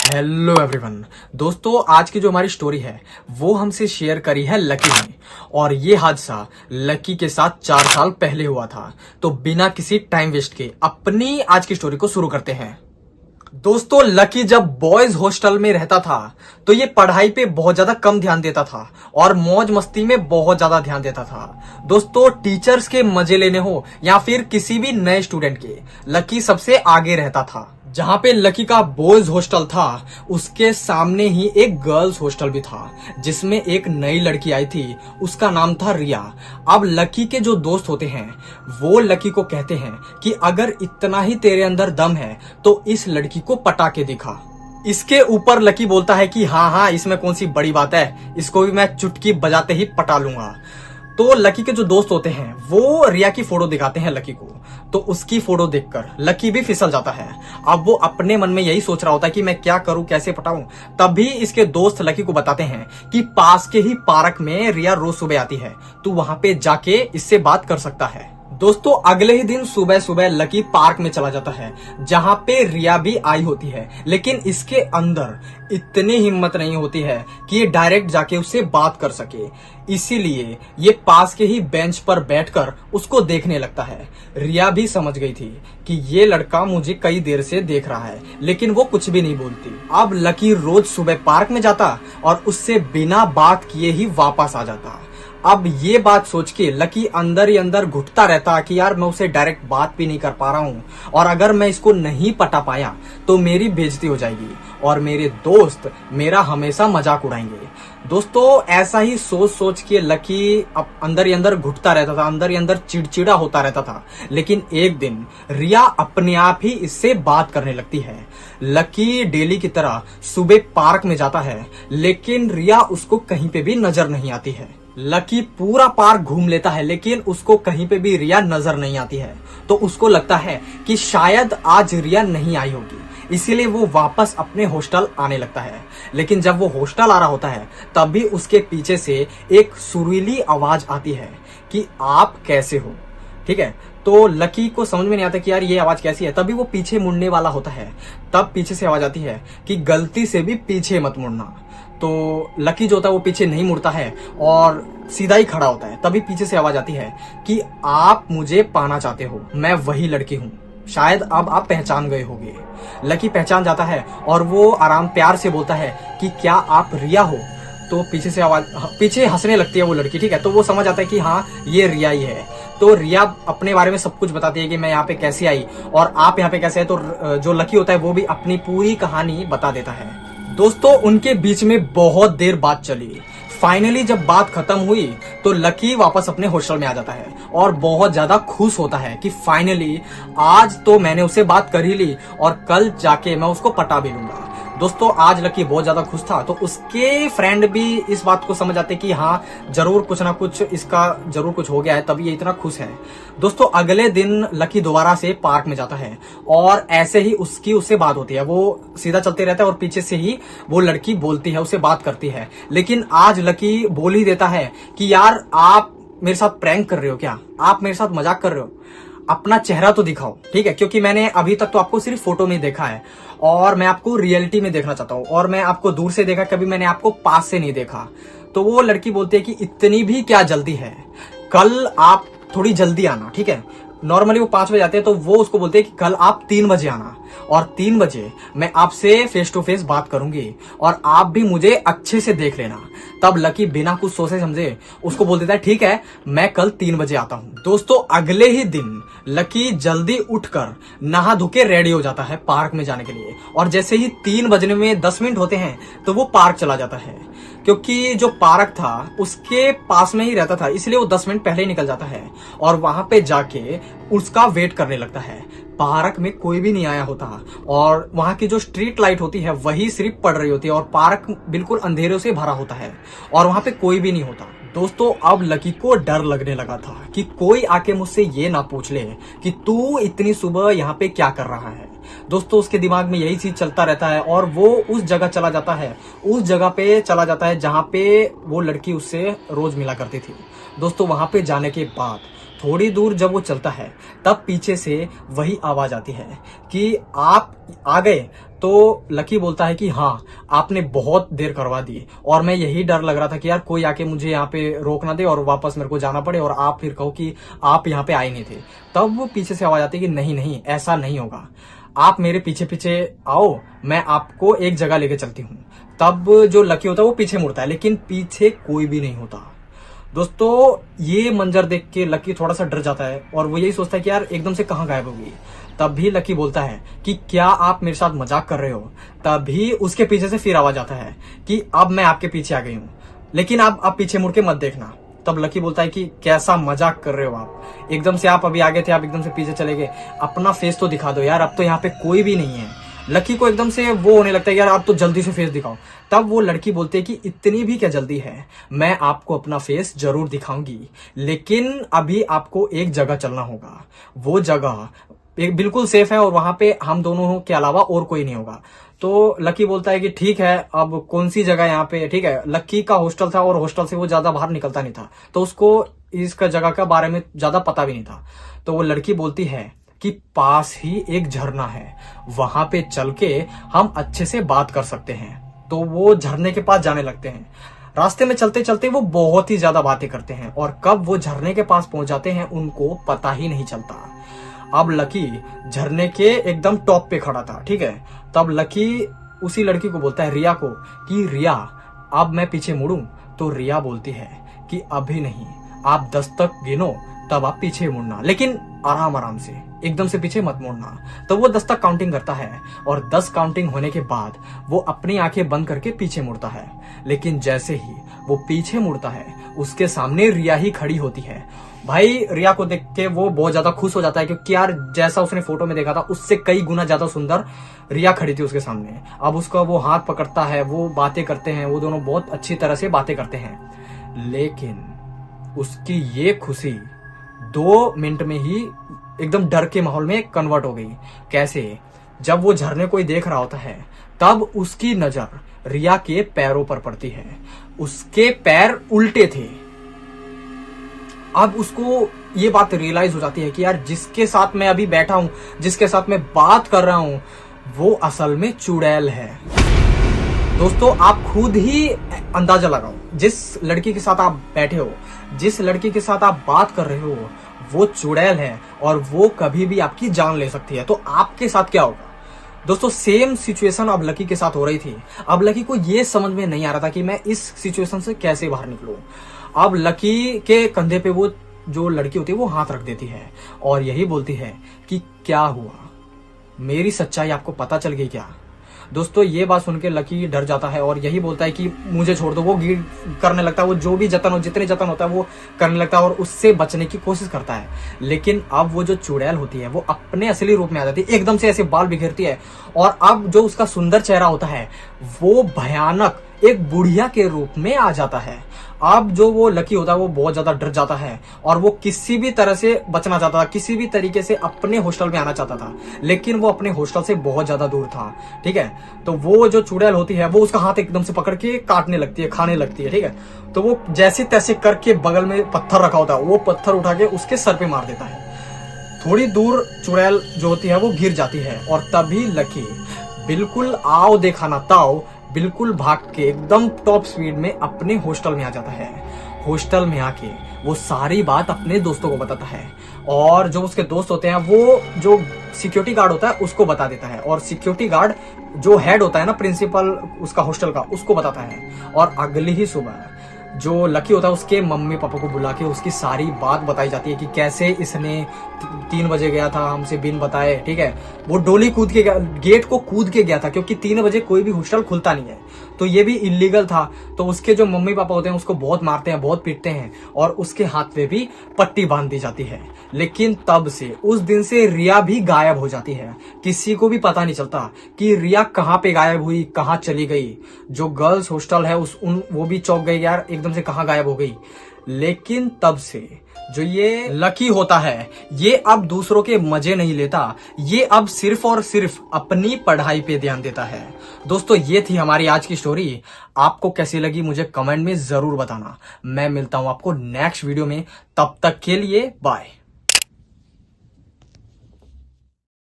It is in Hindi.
Hello everyone. दोस्तों, आज की जो हमारी स्टोरी है वो हमसे शेयर करी है लकी ने। और ये हादसा लकी के साथ 4 साल पहले हुआ था। तो बिना किसी टाइम वेस्ट के अपनी आज की स्टोरी को शुरू करते हैं। दोस्तों, लकी जब बॉयज हॉस्टल में रहता था तो ये पढ़ाई पे बहुत ज्यादा कम ध्यान देता था और मौज मस्ती में बहुत ज्यादा ध्यान देता था। दोस्तों, टीचर्स के मजे लेने हो या फिर किसी भी नए स्टूडेंट के, लकी सबसे आगे रहता था। जहां पे लकी का बॉयज हॉस्टल था उसके सामने ही एक गर्ल्स हॉस्टल भी था जिसमें एक नई लड़की आई थी। उसका नाम था रिया। अब लकी के जो दोस्त होते हैं वो लकी को कहते हैं कि अगर इतना ही तेरे अंदर दम है तो इस लड़की को पटा के दिखा। इसके ऊपर लकी बोलता है कि हाँ, इसमें कौन सी बड़ी बात है, इसको भी मैं चुटकी बजाते ही पटा लूंगा। तो लकी के जो दोस्त होते हैं वो रिया की फोटो दिखाते हैं लकी को। तो उसकी फोटो देखकर लकी भी फिसल जाता है। अब वो अपने मन में यही सोच रहा होता है कि मैं क्या करूं, कैसे पटाऊं। तभी इसके दोस्त लकी को बताते हैं कि पास के ही पार्क में रिया रोज सुबह आती है, तू वहां पे जाके इससे बात कर सकता है। दोस्तों, अगले ही दिन सुबह सुबह लकी पार्क में चला जाता है जहां पे रिया भी आई होती है। लेकिन इसके अंदर इतनी हिम्मत नहीं होती है कि ये डायरेक्ट जाके उससे बात कर सके। इसीलिए ये पास के ही बेंच पर बैठकर उसको देखने लगता है। रिया भी समझ गई थी कि ये लड़का मुझे कई देर से देख रहा है, लेकिन वो कुछ भी नहीं बोलती। अब लकी रोज सुबह पार्क में जाता और उससे बिना बात किए ही वापस आ जाता। अब ये बात सोच के लकी अंदर ही अंदर घुटता रहता कि यार मैं उसे डायरेक्ट बात भी नहीं कर पा रहा हूँ और अगर मैं इसको नहीं पटा पाया तो मेरी बेइज्जती हो जाएगी और मेरे दोस्त मेरा हमेशा मजाक उड़ाएंगे। दोस्तों, ऐसा ही सोच सोच के लकी अब अंदर ही अंदर घुटता रहता था, अंदर ही अंदर चिड़चिड़ा होता रहता था। लेकिन एक दिन रिया अपने आप ही इससे बात करने लगती है। लकी डेली की तरह सुबह पार्क में जाता है लेकिन रिया उसको कहीं पे भी नजर नहीं आती है। लकी पूरा पार्क घूम लेता है लेकिन उसको कहीं पे भी रिया नजर नहीं आती है। तो उसको लगता है कि शायद आज रिया नहीं आई होगी, इसीलिए वो वापस अपने हॉस्टल आने लगता है। लेकिन जब वो हॉस्टल आ रहा होता है तभी उसके पीछे से एक सुरीली आवाज आती है कि आप कैसे हो। ठीक है, तो लकी को समझ में नहीं आता कि यार ये आवाज कैसी है। तभी वो पीछे मुड़ने वाला होता है, तब पीछे से आवाज आती है कि गलती से भी पीछे मत मुड़ना। तो लकी जो होता है वो पीछे नहीं मुड़ता है और सीधा ही खड़ा होता है। तभी पीछे से आवाज आती है कि आप मुझे पाना चाहते हो, मैं वही लड़की हूँ, शायद अब आप पहचान गए होंगे। लकी पहचान जाता है और वो आराम प्यार से बोलता है कि क्या आप रिया हो। तो पीछे से आवाज, पीछे हंसने लगती है वो लड़की। ठीक है, तो वो समझ आता है कि हाँ ये रिया ही है। तो रिया अपने बारे में सब कुछ बताती है कि मैं यहाँ पे कैसे आई और आप यहाँ पे कैसे आए। तो जो लकी होता है वो भी अपनी पूरी कहानी बता देता है। दोस्तों, उनके बीच में बहुत देर बात चली। फाइनली जब बात खत्म हुई तो लकी वापस अपने हॉस्टल में आ जाता है और बहुत ज्यादा खुश होता है कि फाइनली आज तो मैंने उससे बात कर ही ली और कल जाके मैं उसको पटा भी लूंगा। दोस्तों, आज लकी बहुत ज्यादा खुश था। तो उसके फ्रेंड भी इस बात को समझ आते कि हाँ जरूर कुछ ना कुछ इसका जरूर कुछ हो गया है, तभी ये इतना खुश है। दोस्तों, अगले दिन लकी दोबारा से पार्क में जाता है और ऐसे ही उससे बात होती है। वो सीधा चलते रहता है और पीछे से ही वो लड़की बोलती है, उससे बात करती है। लेकिन आज लकी बोल ही देता है कि यार आप मेरे साथ प्रैंक कर रहे हो क्या, आप मेरे साथ मजाक कर रहे हो, अपना चेहरा तो दिखाओ। ठीक है, क्योंकि मैंने अभी तक तो आपको सिर्फ फोटो में देखा है और मैं आपको रियलिटी में देखना चाहता हूँ और मैं आपको दूर से देखा, कभी मैंने आपको पास से नहीं देखा। तो वो लड़की बोलती है कि इतनी भी क्या जल्दी है, कल आप थोड़ी जल्दी आना। ठीक है, नॉर्मली वो 5 बजे आते हैं तो वो उसको बोलते हैं कि कल आप 3 बजे आना और 3 बजे मैं आपसे फेस टू फेस बात करूंगी और आप भी मुझे अच्छे से देख लेना। तब लकी बिना कुछ सोचे समझे उसको बोल देता है ठीक है, मैं कल 3 बजे आता हूँ। दोस्तों, अगले ही दिन लकी जल्दी उठकर नहा धो के रेडी हो जाता है पार्क में जाने के लिए और जैसे ही 3 बजने में 10 मिनट होते हैं तो वो पार्क चला जाता है। क्योंकि जो पार्क था उसके पास में ही रहता था, इसलिए वो 10 मिनट पहले ही निकल जाता है और वहां पे जाके उसका वेट करने लगता है। पार्क में कोई भी नहीं आया होता और वहां की जो स्ट्रीट लाइट होती है वही सिर्फ पड़ रही होती है और पार्क बिल्कुल अंधेरों से भरा होता है और वहां पे कोई भी नहीं होता। दोस्तों, अब लकी को डर लगने लगा था कि कोई आके मुझसे ये ना पूछ ले कि तू इतनी सुबह यहाँ पे क्या कर रहा है। दोस्तों, उसके दिमाग में यही चीज चलता रहता है और वो उस जगह चला जाता है, उस जगह पे चला जाता है जहां पे वो लड़की उससे रोज मिला करती थी। दोस्तों, वहां पे जाने के बाद थोड़ी दूर जब वो चलता है तब पीछे से वही आवाज आती है कि आप आ गए, तो लकी बोलता है कि हाँ, आपने बहुत देर करवा दी और मैं यही डर लग रहा था कि यार कोई आके मुझे यहाँ पे रोक ना दे और वापस मेरे को जाना पड़े और आप फिर कहो कि आप यहाँ पे आए नहीं थे। तब वो पीछे से आवाज आती है कि नहीं नहीं, ऐसा नहीं होगा, आप मेरे पीछे पीछे आओ, मैं आपको एक जगह लेके चलती हूँ। तब जो लकी होता है वो पीछे मुड़ता है, लेकिन पीछे कोई भी नहीं होता। दोस्तों ये मंजर देख के लकी थोड़ा सा डर जाता है और वो यही सोचता है कि यार एकदम से कहाँ गायब होगी। तब भी लकी बोलता है कि क्या आप मेरे साथ मजाक कर रहे हो। तभी उसके पीछे से फिर आवाज आता है कि अब मैं आपके पीछे आ गई हूँ, लेकिन आप पीछे मुड़ के मत देखना। तब लकी बोलता है कि कैसा मजाक कर रहे हो आप, एकदम से आप अभी आगे थे, आप एकदम से पीछे चले गए, अपना फेस तो दिखा दो यार, अब तो यहाँ पे कोई भी नहीं है। लकी को एकदम से वो होने लगता है यार आप तो जल्दी से फेस दिखाओ। तब वो लड़की बोलती है कि इतनी भी क्या जल्दी है, मैं आपको अपना फेस जरूर दिखाऊंगी, लेकिन अभी आपको एक जगह चलना होगा। वो जगह एक बिल्कुल सेफ है और वहां पे हम दोनों के अलावा और कोई नहीं होगा। तो लकी बोलता है कि ठीक है, अब कौन सी जगह यहाँ पे। ठीक है, लकी का हॉस्टल था और हॉस्टल से वो ज्यादा बाहर निकलता नहीं था, तो उसको इसका जगह के बारे में ज्यादा पता भी नहीं था। तो वो लड़की बोलती है कि पास ही एक झरना है, वहां पे चल के हम अच्छे से बात कर सकते हैं। तो वो झरने के पास जाने लगते हैं। रास्ते में चलते चलते वो बहुत ही ज्यादा बातें करते हैं और कब वो झरने के पास पहुंच जाते हैं उनको पता ही नहीं चलता। अब लकी झरने के एकदम टॉप पे खड़ा था। ठीक है, तब लकी उसी लड़की को बोलता है, रिया को, कि रिया अब मैं पीछे मुड़ूं। तो रिया बोलती है कि अभी नहीं, आप 10 तक गिनो तब आप पीछे मुड़ना, लेकिन आराम आराम से, एकदम से पीछे मत मुड़ना। तो वो 10 तक काउंटिंग करता है और 10 काउंटिंग होने के बाद वो अपनी आंखें बंद करके पीछे मुड़ता है। लेकिन जैसे ही वो पीछे मुड़ता है उसके सामने रिया ही खड़ी होती है। भाई रिया को देख के वो बहुत ज्यादा खुश हो जाता है, क्योंकि यार जैसा उसने फोटो में देखा था उससे कई गुना ज्यादा सुंदर रिया खड़ी थी उसके सामने। अब उसका वो हाथ पकड़ता है, वो बातें करते हैं, वो दोनों बहुत अच्छी तरह से बातें करते हैं। लेकिन उसकी ये खुशी 2 मिनट में ही एकदम डर के माहौल में कन्वर्ट हो गई। कैसे? जब वो झरने को ही देख रहा होता है तब उसकी नजर रिया के पैरों पर पड़ती है। उसके पैर उल्टे थे। अब उसको ये बात रियलाइज हो जाती है कि यार जिसके साथ मैं अभी बैठा हूं, जिसके साथ मैं बात कर रहा हूं, वो असल में चुड़ैल है। दोस्तों आप खुद ही अंदाजा लगाओ, जिस लड़की के साथ आप बैठे हो, जिस लड़की के साथ आप बात कर रहे हो, वो चुड़ैल है और वो कभी भी आपकी जान ले सकती है। तो आपके साथ क्या होगा? दोस्तों सेम सिचुएशन अब लकी के साथ हो रही थी। अब लकी को ये समझ में नहीं आ रहा था कि मैं इस सिचुएशन से कैसे बाहर निकलूं। अब लकी के कंधे पे वो जो लड़की होती है वो हाथ रख देती है और यही बोलती है कि क्या हुआ, मेरी सच्चाई आपको पता चल गई क्या? दोस्तों ये बात सुन के लकी डर जाता है और यही बोलता है कि मुझे छोड़ दो। वो गिर करने लगता है, वो जो भी जतन हो, जितने जतन होता है वो करने लगता है और उससे बचने की कोशिश करता है। लेकिन अब वो जो चुड़ैल होती है वो अपने असली रूप में आ जाती है, एकदम से ऐसे बाल बिखेरती है और अब जो उसका सुंदर चेहरा होता है वो भयानक एक बुढ़िया के रूप में आ जाता है। अब जो वो लकी होता है वो बहुत ज्यादा डर जाता है और वो किसी भी तरह से बचना चाहता था, किसी भी तरीके से अपने हॉस्टल में आना चाहता था, लेकिन वो अपने हॉस्टल से बहुत ज्यादा दूर था। ठीक है, तो वो जो चुड़ैल होती है वो उसका हाथ एकदम से पकड़ के काटने लगती है, खाने लगती है। ठीक है, तो वो जैसे तैसे करके बगल में पत्थर रखा होता है, वो पत्थर उठा के उसके सर पे मार देता है। थोड़ी दूर चुड़ैल जो होती है वो गिर जाती है और तभी लकी बिल्कुल आओ देखा ना ताओ बिल्कुल भाग के एकदम टॉप स्पीड में अपने हॉस्टल में आ जाता है। हॉस्टल में आके वो सारी बात अपने दोस्तों को बताता है और जो उसके दोस्त होते हैं वो जो सिक्योरिटी गार्ड होता है उसको बता देता है और सिक्योरिटी गार्ड जो हेड होता है ना, प्रिंसिपल उसका हॉस्टल का, उसको बताता है। और अगली ही सुबह जो लकी होता है उसके मम्मी पापा को बुला के उसकी सारी बात बताई जाती है कि कैसे इसने 3 बजे गया था हमसे बिन बताए। ठीक है, वो डोली कूद के गेट को कूद के गया था क्योंकि 3 बजे कोई भी हॉस्टल खुलता नहीं है, तो ये भी इलीगल था। तो उसके जो मम्मी पापा होते हैं उसको बहुत मारते हैं, बहुत पीटते हैं और उसके हाथ पे भी पट्टी बांध दी जाती है। लेकिन तब से उस दिन से रिया भी गायब हो जाती है। किसी को भी पता नहीं चलता कि रिया कहाँ पे गायब हुई, कहाँ चली गई। जो गर्ल्स हॉस्टल है वो भी चौंक गई यार एकदम से कहाँ गायब हो गई। लेकिन तब से जो ये लकी होता है ये अब दूसरों के मजे नहीं लेता, ये अब सिर्फ और सिर्फ अपनी पढ़ाई पे ध्यान देता है। दोस्तों ये थी हमारी आज की स्टोरी। आपको कैसी लगी मुझे कमेंट में जरूर बताना। मैं मिलता हूं आपको नेक्स्ट वीडियो में, तब तक के लिए बाय।